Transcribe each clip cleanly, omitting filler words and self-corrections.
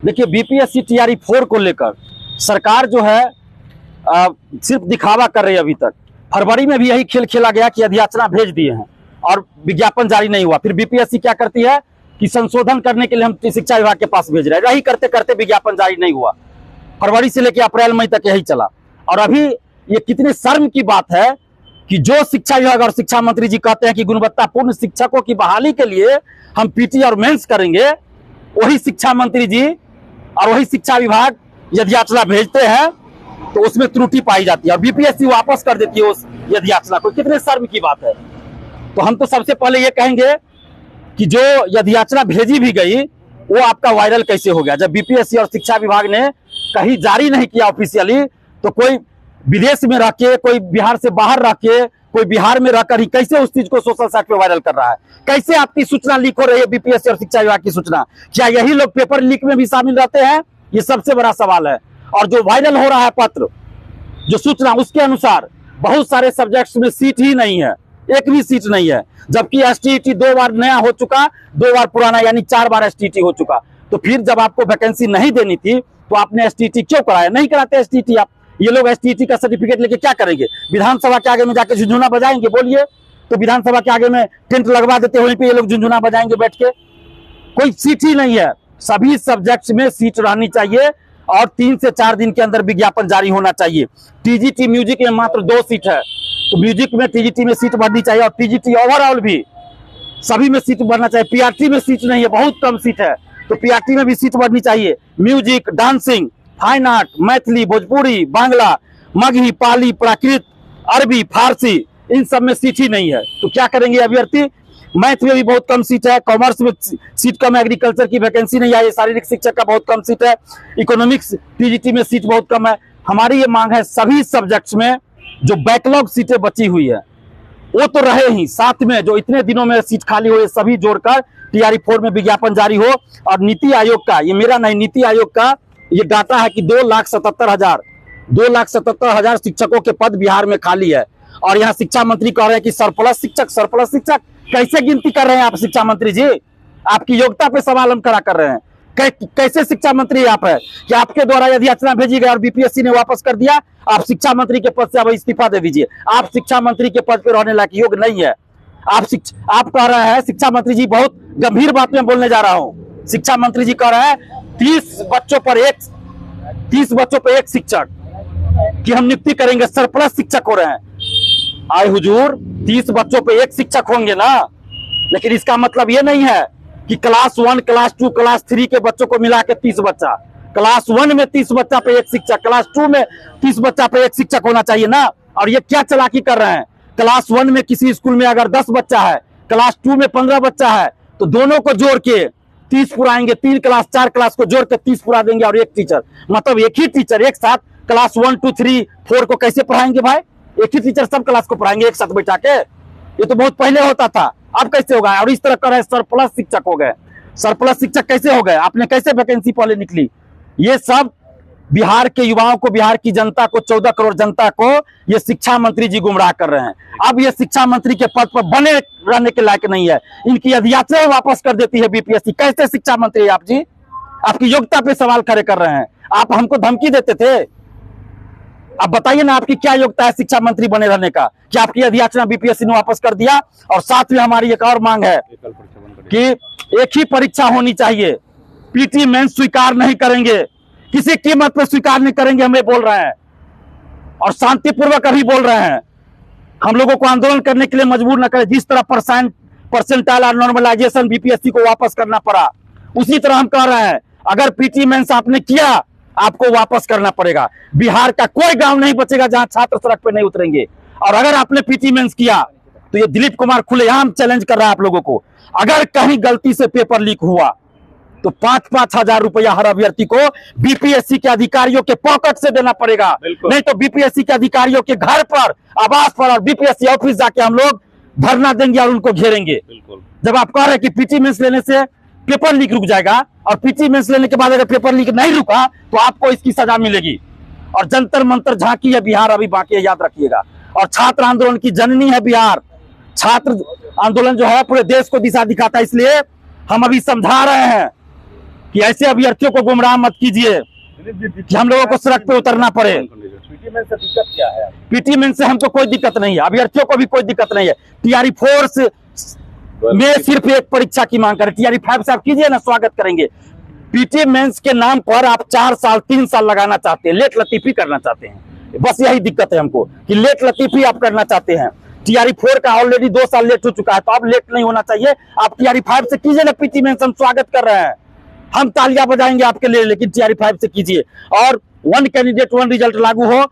देखिए BPSC TRE 4 को लेकर सरकार जो है सिर्फ दिखावा कर रही है। अभी तक फरवरी में भी यही खेल खेला गया कि अधियाचना भेज दिए हैं और विज्ञापन जारी नहीं हुआ। फिर बीपीएससी क्या करती है कि संशोधन करने के लिए हम शिक्षा विभाग के पास भेज रहे हैं। यही करते करते विज्ञापन जारी नहीं हुआ। फरवरी से लेकर अप्रैल मई तक यही चला। और अभी ये कितने शर्म की बात है कि जो शिक्षा विभाग और शिक्षा मंत्री जी कहते हैं कि गुणवत्तापूर्ण शिक्षकों की बहाली के लिए हम पीटी और मेंस करेंगे, वही शिक्षा मंत्री जी और वही शिक्षा विभाग यदि याचना भेजते हैं तो उसमें त्रुटि पाई जाती है और बीपीएससी वापस कर देती है उस यदि याचना को। कितने शर्म की बात है। तो हम तो सबसे पहले ये कहेंगे कि जो यदि याचना भेजी भी गई वो आपका वायरल कैसे हो गया। जब बीपीएससी और शिक्षा विभाग ने कहीं जारी नहीं किया ऑफिशियली, तो कोई विदेश में रह के, कोई बिहार से बाहर रह के, कोई बिहार में रहकर ही कैसे उस चीज को सोशल साइट पे वायरल कर रहा है। कैसे आपकी सूचना लीक हो रही है बीपीएससी और शिक्षा विभाग की सूचना। क्या यही लोग पेपर लीक में भी शामिल रहते हैं? ये सबसे बड़ा सवाल है। और जो वायरल हो रहा है पत्र, जो सूचना, उसके अनुसार बहुत सारे सब्जेक्ट्स में सीट ही नहीं है, एक भी सीट नहीं है। जबकि एसटीईटी 2 बार नया हो चुका, 2 बार पुराना, यानी 4 बार एसटीईटी हो चुका। तो फिर जब आपको वैकेंसी नहीं देनी थी तो आपने एसटीईटी क्यों कराया? नहीं कराते एसटीईटी आप। ये लोग एसटीईटी का सर्टिफिकेट लेके क्या करेंगे? विधानसभा के आगे में जाके झुंझुना बजाएंगे? बोलिए तो विधानसभा के आगे में टेंट लगवा देते, वहीं पे ये लोग झुंझुना बजाएंगे बैठ के। कोई सीट ही नहीं है। सभी सब्जेक्ट्स में सीट रहनी चाहिए और 3 से 4 दिन के अंदर विज्ञापन जारी होना चाहिए। टीजीटी म्यूजिक में मात्र 2 सीट है, तो म्यूजिक में टीजीटी में सीट बढ़नी चाहिए और टीजीटी ओवरऑल भी सभी में सीट बढ़ना चाहिए। पीआरटी में सीट नहीं है, बहुत कम सीट है, तो पीआरटी में भी सीट बढ़नी चाहिए। Music, dancing, fine art, Maithili, Bhojpuri, Bangla, Magahi, Pali, Prakrit, अरबी, फारसी, इन सब में सीट ही नहीं है। तो क्या करेंगे अभ्यर्थी? मैथ में भी बहुत कम सीट है, कॉमर्स में सीट कम है, एग्रीकल्चर की वैकेंसी नहीं आई है, शारीरिक शिक्षक का बहुत कम सीट है, इकोनॉमिक्स टीजीटी में सीट बहुत कम है। हमारी ये मांग है सभी सब्जेक्ट्स में जो बैकलॉग सीटें बची हुई है वो तो रहे ही, साथ में जो इतने दिनों में सीट खाली हुई सभी जोड़कर टीआरई 4 में विज्ञापन जारी हो। और नीति आयोग का, ये मेरा नहीं, नीति आयोग का ये डाटा है कि 2,77,000 शिक्षकों के पद बिहार में खाली है। और यहाँ शिक्षा मंत्री कह रहे हैं कि सरप्लस शिक्षक कैसे गिनती कर रहे हैं आप शिक्षा मंत्री जी? आपकी योग्यता पे सवाल हम खड़ा कर रहे हैं। कैसे शिक्षा मंत्री आप है कि आपके द्वारा यदि याचना भेजी गई और बीपीएससी ने वापस कर दिया, आप शिक्षा मंत्री के पद से अब इस्तीफा दे दीजिए। आप शिक्षा मंत्री के पद पर रहने लायक योग्य नहीं है। आप कह रहे हैं, शिक्षा मंत्री जी, बहुत गंभीर बात में बोलने जा रहा हूं। शिक्षा मंत्री जी कह रहे हैं 30 बच्चों पर एक शिक्षक की हम नियुक्ति करेंगे, सरप्लस शिक्षक हो रहे हैं। आए हुजूर, 30 बच्चों पे एक शिक्षक होंगे ना, लेकिन इसका मतलब ये नहीं है कि क्लास 1, क्लास 2, क्लास 3 के बच्चों को मिला के 30 बच्चा, क्लास 1 में 30 बच्चा पे एक शिक्षक, क्लास 2 में 30 बच्चा पे एक शिक्षक होना चाहिए ना। और ये क्या चालाकी कर रहे हैं? क्लास 1 में किसी स्कूल में अगर 10 बच्चा है, क्लास 2 में 15 बच्चा है, तो दोनों को जोड़ के 30 पुराएंगे। 3 क्लास 4 क्लास को जोड़ के 30 पुरा देंगे और एक टीचर, मतलब एक ही टीचर एक साथ क्लास 1, 2, 3, 4 को कैसे पढ़ाएंगे भाई? एक ही टीचर सब क्लास को पढ़ाएंगे एक साथ बैठा के? ये तो बहुत पहले होता था, अब कैसे होगा? और इस तरह कर रहे सरप्लस शिक्षक हो गए। सरप्लस शिक्षक कैसे हो गए? आपने कैसे वैकेंसी पहले निकली? ये सब बिहार के युवाओं को, बिहार की जनता को, 14 करोड़ जनता को ये शिक्षा मंत्री जी गुमराह कर रहे हैं। अब ये शिक्षा मंत्री के पद पर बने रहने के लायक नहीं है। इनकी अधियाचना वापस कर देती है बीपीएससी। कैसे शिक्षा मंत्री आप जी? आपकी योग्यता पे सवाल खड़े कर रहे हैं। आप हमको धमकी देते थे, अब बताइए ना आपकी क्या योग्यता है शिक्षा मंत्री बने रहने का? क्या आपकी अधियाचना बीपीएससी ने वापस कर दिया? और साथ में हमारी एक और मांग है कि एक ही परीक्षा होनी चाहिए। पीटी मेंस स्वीकार नहीं करेंगे, किसी कीमत पर स्वीकार नहीं करेंगे, हमें बोल रहे हैं और शांतिपूर्वक अभी बोल रहे हैं। हम लोगों को आंदोलन करने के लिए मजबूर न करें। जिस तरह परसेंटाइल और नॉर्मलाइजेशन बीपीएससी को वापस करना पड़ा, उसी तरह हम कह रहे हैं अगर पीटी मेंस आपने किया, आपको वापस करना पड़ेगा। बिहार का कोई गांव नहीं बचेगा जहां छात्र सड़क पे नहीं उतरेंगे। और अगर आपने पीटी मेंस किया तो ये दिलीप कुमार खुलेआम चैलेंज कर रहा है आप लोगों को, अगर कहीं गलती से पेपर लीक हुआ तो 5-5 हजार रुपया हर अभ्यर्थी को बीपीएससी के अधिकारियों के पॉकेट से देना पड़ेगा। नहीं तो बीपीएससी के अधिकारियों के घर पर, आवास पर और बीपीएससी ऑफिस जाके हम लोग धरना देंगे और उनको घेरेंगे। जब आप कह रहे हैं कि पीटी मेंस लेने से पेपर लीक रुक जाएगा और पीटी मेंस लेने के बाद अगर पेपर लीक नहीं रुका तो आपको इसकी सजा मिलेगी। और जंतर मंतर झांकी है बिहार अभी बाकी है, याद रखिएगा। और छात्र आंदोलन की जननी है बिहार। छात्र आंदोलन जो है पूरे देश को दिशा दिखाता है, इसलिए हम अभी समझा रहे हैं कि ऐसे अभ्यर्थियों को गुमराह मत कीजिए कि हम लोगों को सड़क पे उतरना पड़े। पीटी मेन से दिक्कत क्या है? पीटी मेन से हमको कोई दिक्कत नहीं है, अभ्यर्थियों को भी कोई दिक्कत नहीं है। टीआरई 4 में सिर्फ एक परीक्षा की मांग करें। टीआरई 5 से आप कीजिए ना, स्वागत करेंगे। पीटी मेंस के नाम पर आप 4 साल 3 साल लगाना चाहते हैं, लेट लतीफी करना चाहते हैं। बस यही दिक्कत है हमको कि लेट लतीफी आप करना चाहते हैं। टीआरई 4 का ऑलरेडी 2 साल लेट हो चुका है, तो अब लेट नहीं होना चाहिए। आप टीआरई 5 से कीजिए ना पीटी मेंस, हम स्वागत कर रहे हैं, हम तालियां बजाएंगे आपके लिए, लेकिन टीआरई 5 से कीजिए। और 1 कैंडिडेट 1 रिजल्ट लागू हो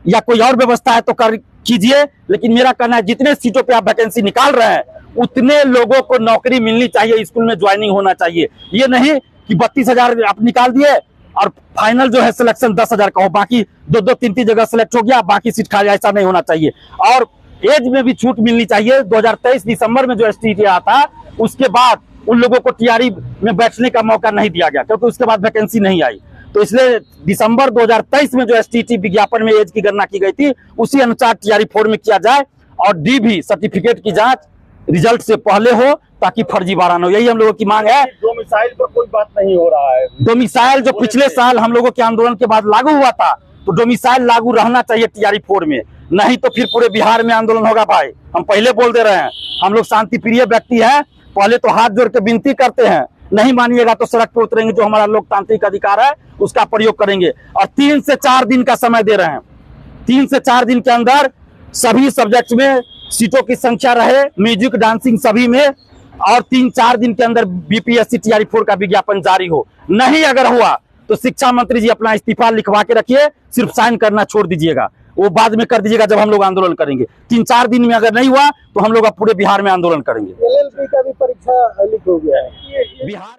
या कोई और व्यवस्था है तो कर कीजिए, लेकिन मेरा कहना है जितने सीटों पे आप वैकेंसी निकाल रहे हैं उतने लोगों को नौकरी मिलनी चाहिए, स्कूल में ज्वाइनिंग होना चाहिए। ये नहीं कि 32,000 आप निकाल दिए और फाइनल जो है सिलेक्शन 10,000 का हो, बाकी 2-2 3-3 जगह सिलेक्ट हो गया, बाकी सीट खाली, ऐसा नहीं होना चाहिए। और एज में भी छूट मिलनी चाहिए। 2023 दिसंबर में जो एसटीटी आया था उसके बाद उन लोगों को टीआरई में बैठने का मौका नहीं दिया गया, क्योंकि उसके बाद वैकेंसी नहीं आई। तो इसलिए दिसंबर 2023 में जो एसटीटी विज्ञापन में एज की गणना की गई थी उसी अनुसार टीआरई 4 में किया जाए, और डी भी सर्टिफिकेट की जांच रिजल्ट से पहले हो ताकि फर्जीवाड़ा न हो। यही हम लोगों की मांग है। डोमिसाइल पर कोई बात नहीं हो रहा है। डोमिसाइल जो पिछले साल हम लोगों के आंदोलन के बाद लागू हुआ था, तो डोमिसाइल लागू रहना चाहिए टीआरई 4 में, नहीं तो फिर पूरे बिहार में आंदोलन होगा। भाई हम पहले बोल दे रहे हैं, हम लोग शांति प्रिय व्यक्ति हैं, पहले तो हाथ जोड़ के विनती करते हैं, नहीं मानिएगा तो सड़क पर उतरेंगे, जो हमारा लोकतांत्रिक अधिकार है उसका प्रयोग करेंगे। और 3 से 4 दिन का समय दे रहे हैं, 3 से 4 दिन के अंदर सभी सब्जेक्ट में सीटों की संख्या रहे, म्यूजिक डांसिंग सभी में, और 3-4 दिन के अंदर बीपीएससी टीआरई 4 का विज्ञापन जारी हो। नहीं अगर हुआ तो शिक्षा मंत्री जी अपना इस्तीफा लिखवा के रखिए, सिर्फ साइन करना छोड़ दीजिएगा, वो बाद में कर दीजिएगा जब हम लोग आंदोलन करेंगे। 3-4 दिन में अगर नहीं हुआ तो हम लोग अब पूरे बिहार में आंदोलन करेंगे। एलएलबी का भी परीक्षा लीक हो गया है बिहार